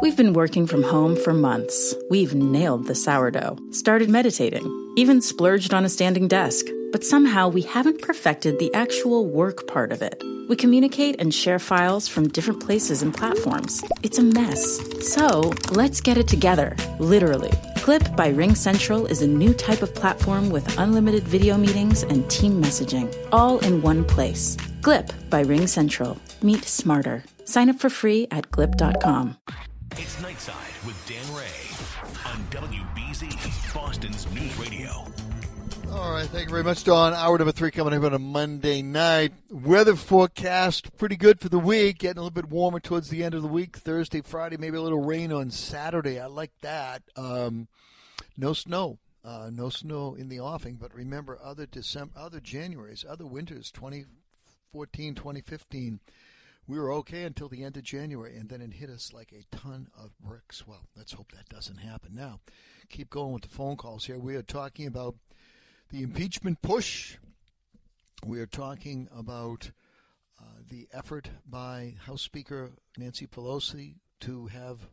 We've been working from home for months. We've nailed the sourdough, started meditating, even splurged on a standing desk. But somehow we haven't perfected the actual work part of it. We communicate and share files from different places and platforms. It's a mess. So let's get it together, literally. Clip by RingCentral is a new type of platform with unlimited video meetings and team messaging, all in one place. Clip by RingCentral. Meet smarter. Sign up for free at glip.com. It's Nightside with Dan Rea on WBZ, Boston's News Radio. All right, thank you very much, Dawn. Hour number 3 coming up on a Monday night. Weather forecast, pretty good for the week. Getting a little bit warmer towards the end of the week. Thursday, Friday, maybe a little rain on Saturday. I like that. No snow. No snow in the offing. But remember, other Januaries, other winters, 2014, 2015, we were okay until the end of January, and then it hit us like a ton of bricks. Well, let's hope that doesn't happen. Now, keep going with the phone calls here. We are talking about the impeachment push. We are talking about the effort by House Speaker Nancy Pelosi to have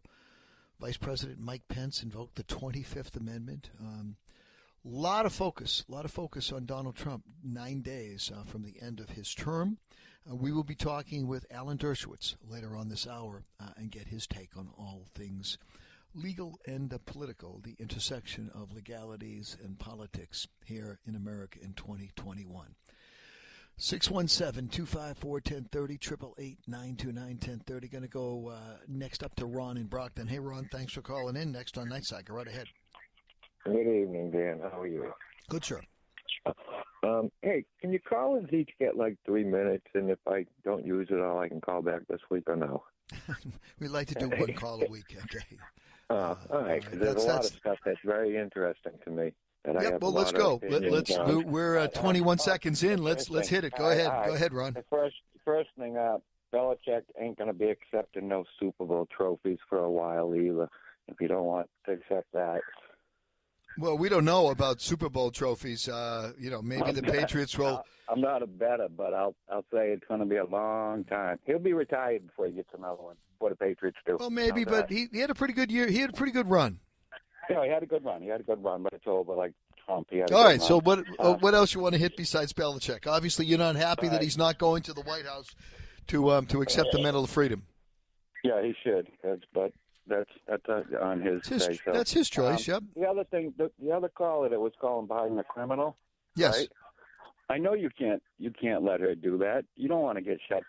Vice President Mike Pence invoke the 25th Amendment. Lot of focus on Donald Trump, 9 days from the end of his term. We will be talking with Alan Dershowitz later on this hour and get his take on all things legal and political, the intersection of legalities and politics here in America in 2021. 617-254-1030, 888-929-1030. Going to go next up to Ron in Brockton. Hey, Ron, thanks for calling in. Next on Nightside. Go right ahead. Good evening, Dan. How are you? Good, sir. Hey, can you call us each get like 3 minutes, and if I don't use it all, I can call back this week or no? We'd like to do one call a week, okay? All right. There's a lot of stuff that's very interesting to me. Yep, well, let's go. We're 21 seconds in. Let's hit it. Go ahead, Ron. The first thing, Belichick ain't going to be accepting no Super Bowl trophies for a while either, if you don't want to accept that. Well, we don't know about Super Bowl trophies. Maybe the Patriots will. I'm not a bettor, but I'll say it's going to be a long time. He'll be retired before he gets another one. What the Patriots do. Well, maybe, but he had a pretty good year. He had a pretty good run. Yeah, he had a good run, but it's over like Trump. All right, so what else you want to hit besides Belichick? Obviously, you're not happy that he's not going to the White House to accept the Medal of Freedom. Yeah, he should. That's on his say. So. That's his choice. Yep. The other thing, the other caller that was calling behind the criminal. Yes. Right? I know you can't let her do that. You don't want to get shut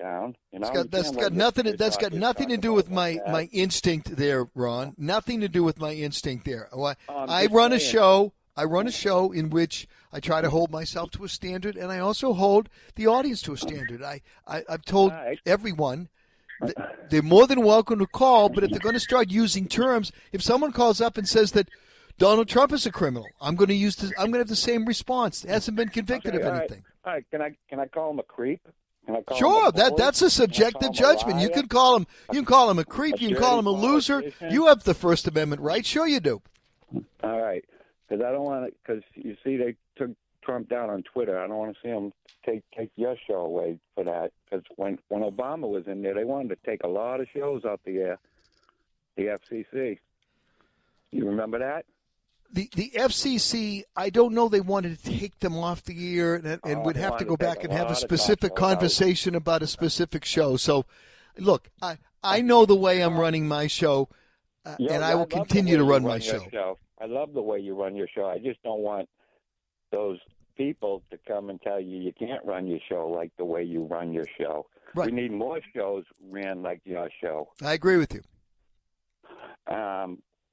down. You know, that's got nothing to do with my instinct there, Ron. Nothing to do with my instinct there. I run a show in which I try to hold myself to a standard, and I also hold the audience to a standard. I've told everyone they're more than welcome to call, but if they're going to start using terms, if someone calls up and says that Donald Trump is a criminal, I'm going to have the same response. He hasn't been convicted of anything. All right. Can I call him a creep? Sure, that's a subjective judgment. You can call him a creep. You can call him a loser. You have the First Amendment right. Sure, you do. All right, because I don't want to. Because you see, they took Trump down on Twitter. I don't want to see him take your show away for that. Because when Obama was in there, they wanted to take a lot of shows off the air. The FCC. You remember that? The FCC, I don't know they wanted to take them off the air and would have to go back and have a specific conversation about a specific show. So, look, I know the way I'm running my show, and I will continue to run my show. I love the way you run your show. I just don't want those people to come and tell you can't run your show like the way you run your show. Right. We need more shows ran like your show. I agree with you.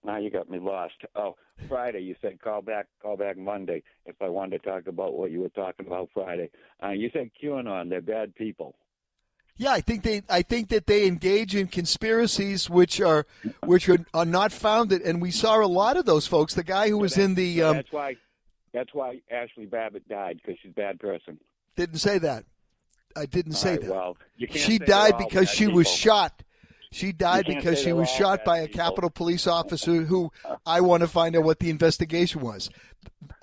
Now you got me lost. Oh, Friday, you said call back Monday if I wanted to talk about what you were talking about Friday. You said QAnon, they're bad people. Yeah, I think that they engage in conspiracies which are not founded, and we saw a lot of those folks. The guy who was in the that's why Ashley Babbitt died, because she's a bad person. Didn't say that. I didn't say that. Well, she died because she was shot. She died because she was shot by a Capitol Police officer who I want to find out what the investigation was.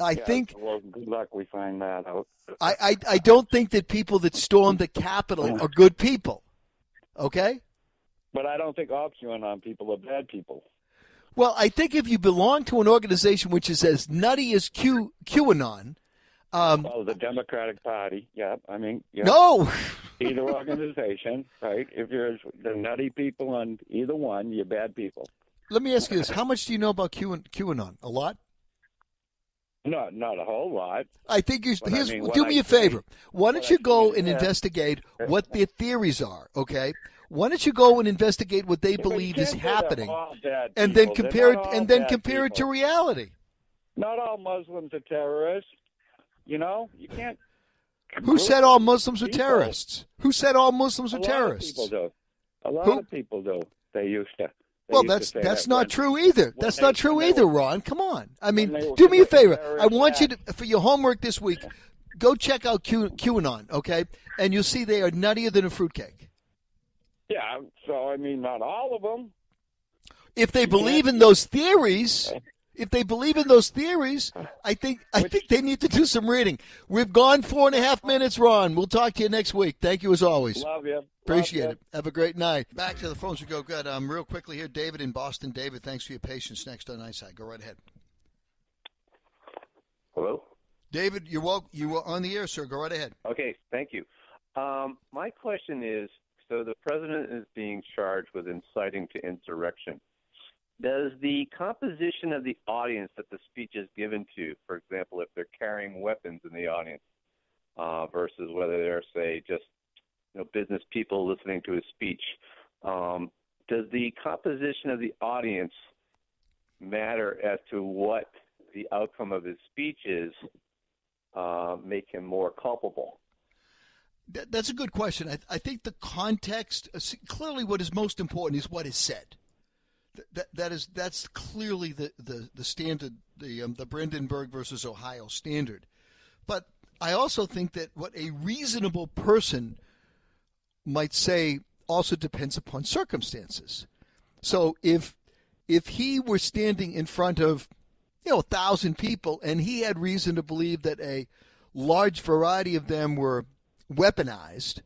I think. Well, good luck. We find that out. I don't think that people that stormed the Capitol are good people. Okay. But I don't think all QAnon people are bad people. Well, I think if you belong to an organization which is as nutty as QAnon, Well, the Democratic Party, yeah. I mean, yeah. No. Either organization, right? If you're the nutty people on either one, you're bad people. Let me ask you this. How much do you know about QAnon? A lot? Not a whole lot. I think do me I a favor. say- Why don't what you I go say and is- investigate what their theories are, okay? Why don't you go and investigate what they Yeah, but you believe is can't say they're happening, all bad and then people. compare They're it not and all then bad compare it to people. reality. Not all Muslims are terrorists. You know, you can't. Who said all Muslims were people. terrorists? Who said all Muslims were A lot of terrorists? people do. A lot Who? of people do. They used to. They Well, used to say that's that not when- true either. when That's they- not true when they either, were- Ron. Come on. I mean, they were do me a committing favor. I terrorist want you to, acts. for your homework this week, go check out QAnon, okay? And you'll see they are nuttier than a fruitcake. Yeah, so I mean, not all of them. If they believe can't- in those theories, I think they need to do some reading. We've gone 4.5 minutes, Ron. We'll talk to you next week. Thank you as always. Love you. Appreciate Love it. Have a great night. Back to the phones we go. Good. Real quickly here, David in Boston. David, thanks for your patience. Next on Eyesight. Go right ahead. Hello? David, you were on the air, sir. Go right ahead. Okay, thank you. My question is, so the president is being charged with inciting to insurrection. Does the composition of the audience that the speech is given to, for example, if they're carrying weapons in the audience, versus whether they're, say, just business people listening to his speech, does the composition of the audience matter as to what the outcome of his speech is, make him more culpable? That's a good question. I think the context, clearly what is most important is what is said. That's clearly the standard, the Brandenburg versus Ohio standard. But I also think that what a reasonable person might say also depends upon circumstances. So if he were standing in front of 1,000 people and he had reason to believe that a large variety of them were weaponized,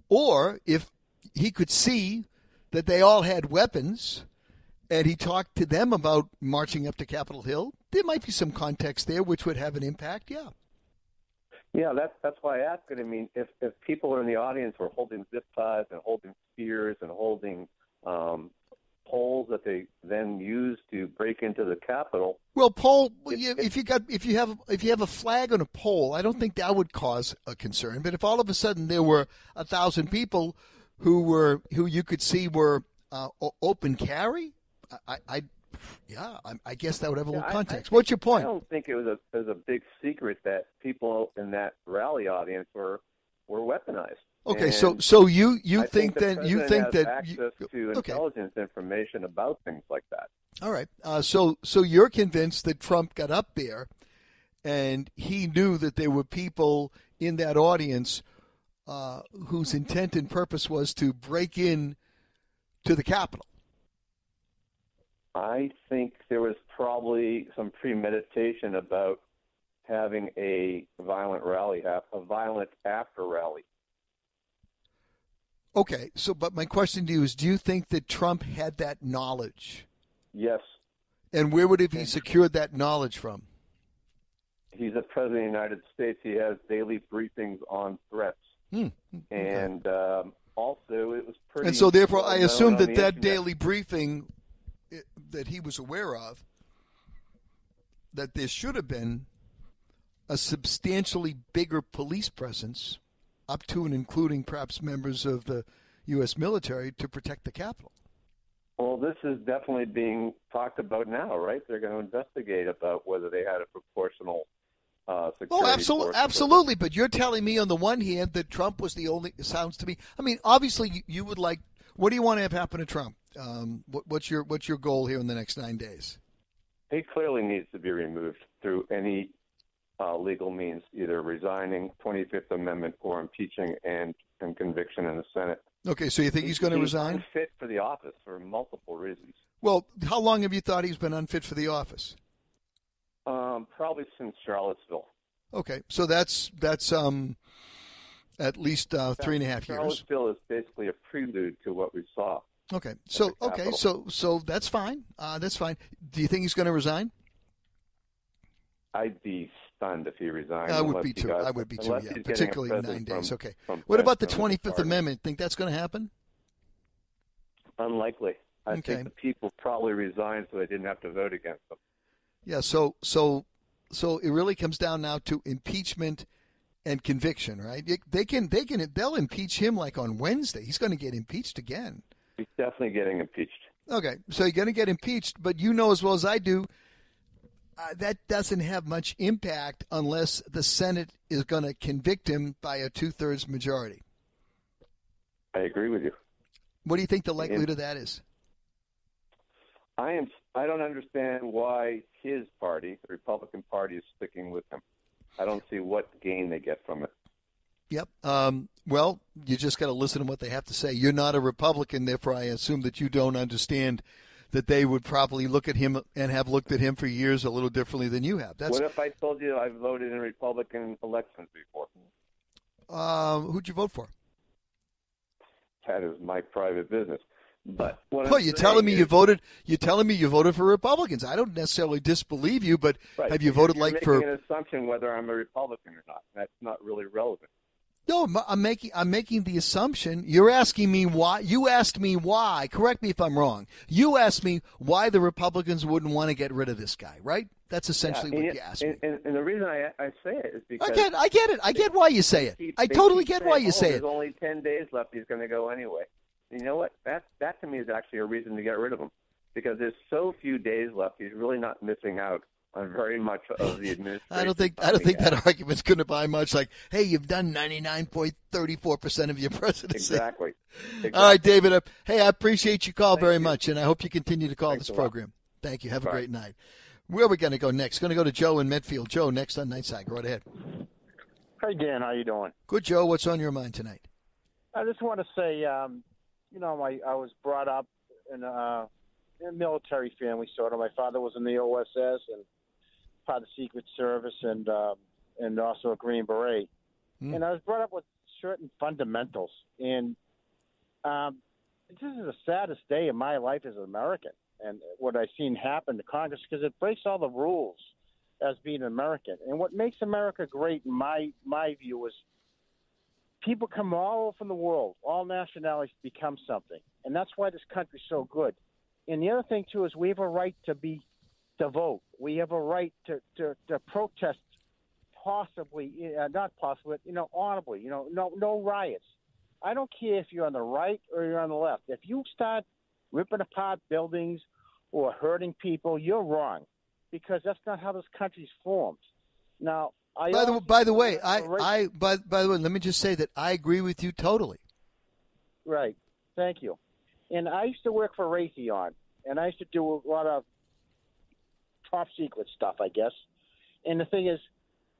or if he could see that they all had weapons and he talked to them about marching up to Capitol Hill, there might be some context there which would have an impact, yeah. Yeah, that's why I ask it. I mean, if people in the audience were holding zip ties and holding spears and holding poles that they then use to break into the Capitol. Well, pole. If you have a flag on a pole, I don't think that would cause a concern. But if all of a sudden there were 1,000 people who you could see were open carry, I guess that would have a little context. What's your point? I don't think it was a big secret that people in that rally audience were weaponized. Okay, and so you I think the that you president think has that access to intelligence information about things like that. All right. So you're convinced that Trump got up there and he knew that there were people in that audience whose intent and purpose was to break in to the Capitol. I think there was probably some premeditation about having a violent rally, a violent after rally. Okay, but my question to you is, do you think that Trump had that knowledge? Yes. And where would he secured that knowledge from? He's the president of the United States. He has daily briefings on threats. And also it was pretty... And so therefore I assume that internet. daily briefing that he was aware of, that there should have been a substantially bigger police presence up to and including perhaps members of the U.S. military to protect the Capitol. Well, this is definitely being talked about now, right? They're going to investigate about whether they had a proportional security. Oh, absolutely. But you're telling me on the one hand that Trump was the only, it sounds to me, I mean, obviously you would like, what do you want to have happen to Trump? What's your goal here in the next 9 days? He clearly needs to be removed through any legal means, either resigning, 25th Amendment, or impeaching and conviction in the Senate. Okay, so you think he's going to resign? He's unfit for the office for multiple reasons. Well, how long have you thought he's been unfit for the office? Probably since Charlottesville. Okay, so that's at least 3.5 years. Charlottesville is basically a prelude to what we saw. Okay. So that's fine. That's fine. Do you think he's going to resign? I'd be stunned if he resigned. I would be too. Yeah, particularly in 9 days. Okay. What about the 25th Amendment? Think that's going to happen? Unlikely. I think the people probably resigned so they didn't have to vote against them. Yeah. So it really comes down now to impeachment and conviction, right? They'll impeach him like on Wednesday. He's going to get impeached again. He's definitely getting impeached. Okay, so you're going to get impeached, but you know as well as I do, that doesn't have much impact unless the Senate is going to convict him by a 2/3 majority. I agree with you. What do you think the likelihood of that is? I don't understand why his party, the Republican Party, is sticking with him. I don't see what gain they get from it. Yep. Well, you just got to listen to what they have to say. You're not a Republican, therefore I assume that you don't understand that they would probably look at him and have looked at him for years a little differently than you have. What if I told you I voted in Republican elections before? Who'd you vote for? That is my private business. But you're telling me you voted for Republicans. I don't necessarily disbelieve you, but have you voted you're for? Making an assumption whether I'm a Republican or not. That's not really relevant. No, I'm making the assumption. You're asking me why. You asked me why. Correct me if I'm wrong. You asked me why the Republicans wouldn't want to get rid of this guy, right? That's essentially what you asked me. And the reason I say it is because I get it. I get why you say it. I totally get why you say it. There's only 10 days left. He's going to go anyway. You know what? That to me is actually a reason to get rid of him, because there's so few days left. He's really not missing out on very much of the administration. I don't think that argument's going to buy much. Like, hey, you've done 99.34% of your presidency. Exactly. All right, David. I appreciate your call very much, and I hope you continue to call this program. Thank you. Have a great night. Where are we going to go next? Going to go to Joe in Medfield. Joe, next on Nightside. Go right ahead. Hi, Dan. How you doing? Good, Joe. What's on your mind tonight? I just want to say, I was brought up in a military family, sort of. My father was in the OSS and part of the Secret Service and also a Green Beret. And I was brought up with certain fundamentals. And this is the saddest day in my life as an American, and what I've seen happen to Congress, because it breaks all the rules as being an American. And what makes America great, in my view, is people come all over from the world, all nationalities become something. And that's why this country's so good. And the other thing, too, is we have a right to vote. We have a right to protest, honorably, no riots. I don't care if you're on the right or you're on the left. If you start ripping apart buildings or hurting people, you're wrong, because that's not how this country's formed. Now, by the way, let me just say that I agree with you totally. Right. Thank you. And I used to work for Raytheon, and I used to do a lot of top secret stuff, I guess. And the thing is,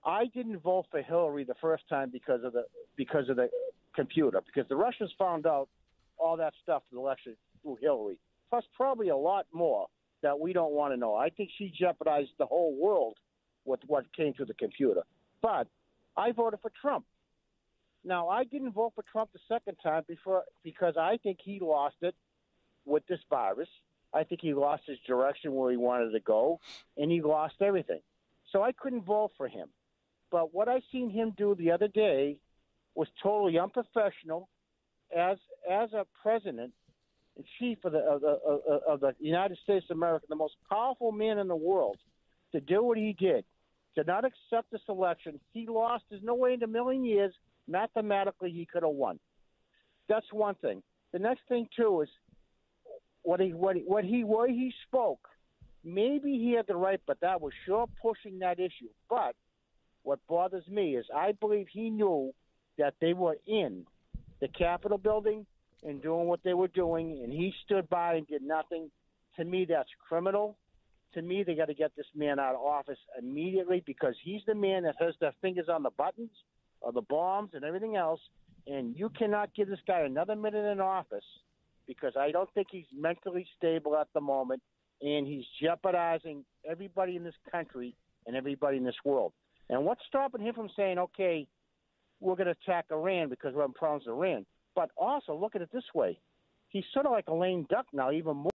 I didn't vote for Hillary the first time because of the computer, because the Russians found out all that stuff in the election through Hillary, plus probably a lot more that we don't want to know. I think she jeopardized the whole world with what came through the computer. But I voted for Trump. Now, I didn't vote for Trump the second time because I think he lost it with this virus. I think he lost his direction where he wanted to go, and he lost everything. So I couldn't vote for him. But what I seen him do the other day was totally unprofessional as a president and chief of the United States of America, the most powerful man in the world, to do what he did, to not accept this election. He lost. There's no way in a million years mathematically he could have won. That's one thing. The next thing, too, is what he spoke. Maybe he had the right, but that was sure pushing that issue. But what bothers me is I believe he knew that they were in the Capitol building and doing what they were doing, and he stood by and did nothing. To me, that's criminal. To me, they got to get this man out of office immediately, because he's the man that has their fingers on the buttons of the bombs and everything else, and you cannot give this guy another minute in office, because I don't think he's mentally stable at the moment, and he's jeopardizing everybody in this country and everybody in this world. And what's stopping him from saying, okay, we're going to attack Iran because we're having problems with Iran? But also, look at it this way. he's sort of like a lame duck now, even more.